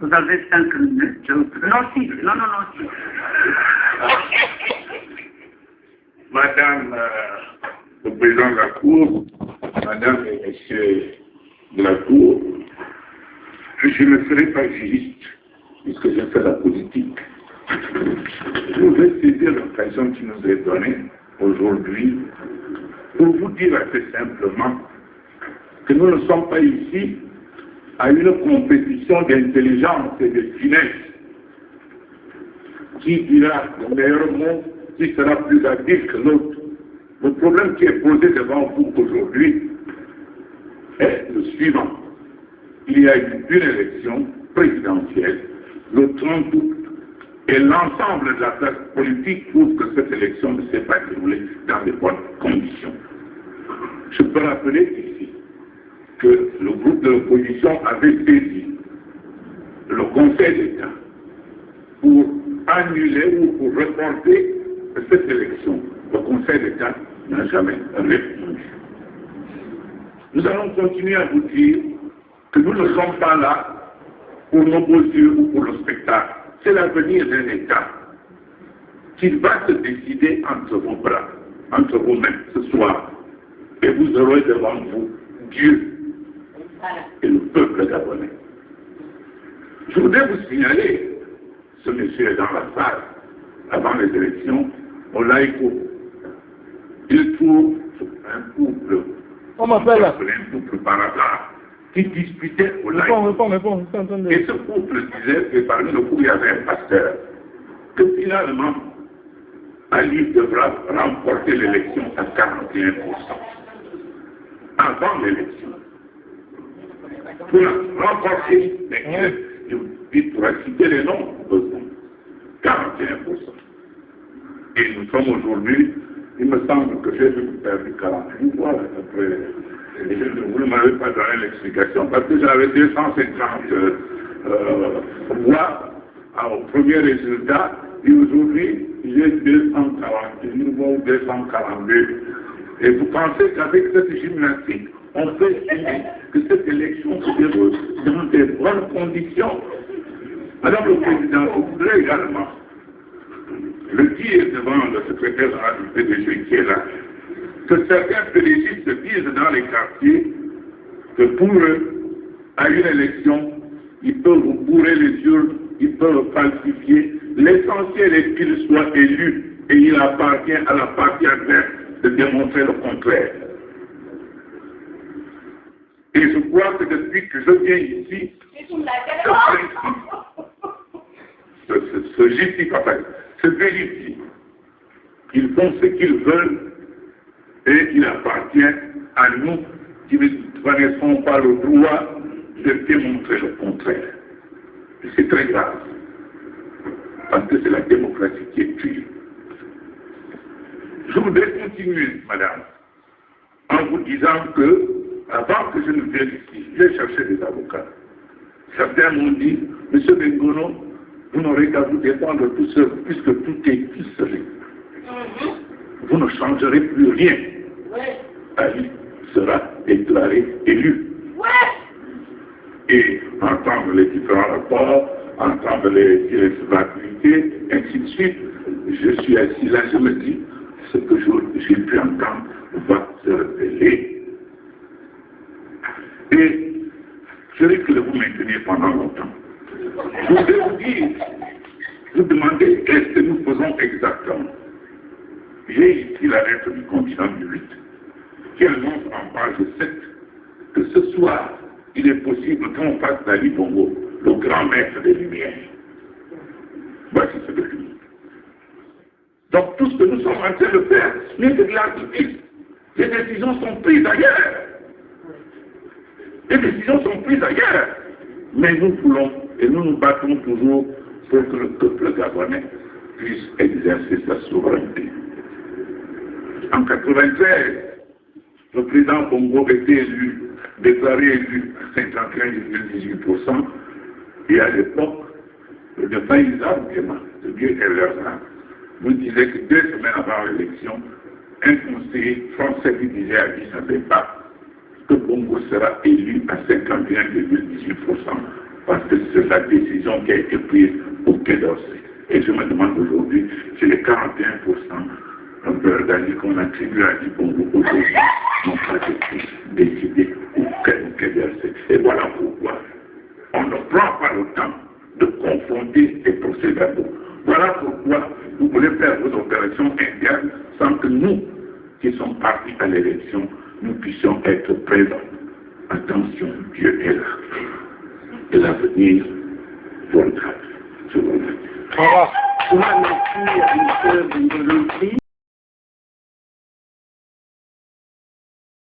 Vous avez 5 minutes. Non, 6. Non, 6. Madame le président de la Cour, Madame et Messieurs de la Cour, je ne serai pas juriste, puisque je fais la politique. Je vais saisir l'occasion qui nous est donnée aujourd'hui pour vous dire assez simplement que nous ne sommes pas ici à une compétition d'intelligence et de finesse. Qui dira le meilleur mot, qui sera plus habile que l'autre. Le problème qui est posé devant vous aujourd'hui est le suivant. Il y a eu une élection présidentielle le 30 août et l'ensemble de la classe politique trouve que cette élection ne s'est pas déroulée dans de bonnes conditions. Je peux rappeler ici que le groupe de l'opposition avait saisi le Conseil d'État pour annuler ou pour reporter cette élection. Le Conseil d'État n'a jamais répondu. Nous allons continuer à vous dire que nous ne sommes pas là pour nos beaux yeux ou pour le spectacle. C'est l'avenir d'un État qui va se décider entre vos bras, entre vos mains ce soir. Et vous aurez devant vous Dieu et le peuple gabonais. Je voudrais vous signaler, ce monsieur est dans la salle, avant les élections, au Laïco. Il trouve un couple, un couple par hasard, qui disputait au Laïco. Et ce couple disait que parmi le couple, il y avait un pasteur, que finalement, Ali devra remporter l'élection à 41%. Avant l'élection. Pour la remporter, mais il pourra citer les noms, 41%. Et nous sommes aujourd'hui, il me semble que j'ai vu perdu 48 voix après. Et vous ne m'avez pas donné l'explication parce que j'avais 250 voix au premier résultat et aujourd'hui j'ai 241 voix ou 242. Et vous pensez qu'avec cette gymnastique, on peut estimer que cette élection se déroule dans de bonnes conditions. Madame le Président, je voudrais également le dire devant le secrétaire général du PDG qui est là, que certains pédégistes disent dans les quartiers que pour eux, à une élection, ils peuvent bourrer les urnes, ils peuvent falsifier. L'essentiel est qu'ils soient élus et il appartient à la partie adverse de démontrer le contraire. Et je crois que depuis que je viens ici, ce justifie, se vérifie. Ils font ce qu'ils veulent et il appartient à nous qui ne connaissons pas le droit de démontrer le contraire. Et c'est très grave, parce que c'est la démocratie qui est tuée. Je voudrais continuer, madame, en vous disant que, avant que je ne vienne ici, j'ai cherché des avocats. Certains m'ont dit, monsieur Bengono, vous n'aurez qu'à vous défendre tout seul, puisque tout est ficelé. Vous ne changerez plus rien. Ali sera déclaré élu. Et entendre les différents rapports, entendre les irrecevabilités, ainsi de suite, je suis assis là, je me dis, ce que j'ai pu entendre va se révéler. Et je risque de vous maintenir pendant longtemps. Je voudrais vous dire, vous demander qu'est-ce que nous faisons exactement. J'ai ici la lettre du continent du 8 qui annonce en page 7 que ce soir, il est possible qu'on fasse d'Ali Bongo le grand maître des Lumières. Voici ce que je dis. Donc tout ce que nous sommes en train de faire, c'est de l'artifice. Les décisions sont prises ailleurs. Les décisions sont prises ailleurs. Mais nous voulons et nous nous battons toujours pour que le peuple gabonais puisse exercer sa souveraineté. En 1993, le président Bongo était élu, déclaré élu à 51,18%. Et à l'époque, le Faïza Ouéma, le vieux Ellerza, nous disait que 2 semaines avant l'élection, un conseiller français lui disait à Addis Abeba que Bongo sera élu à 51,18%. parce que c'est la décision qui a été prise au Quai d'Orsay. Et je me demande aujourd'hui si les 41% d'années qu'on attribue à Dibongo aujourd'hui n'ont pas été décidés au Quai d'Orsay. Et voilà pourquoi on ne prend pas le temps de confronter les procès-verbaux. Voilà pourquoi vous voulez faire vos opérations internes sans que nous, qui sommes partis à l'élection, nous puissions être présents. Attention, Dieu est là. Et l'avenir viendra. Je vous remercie. Au revoir.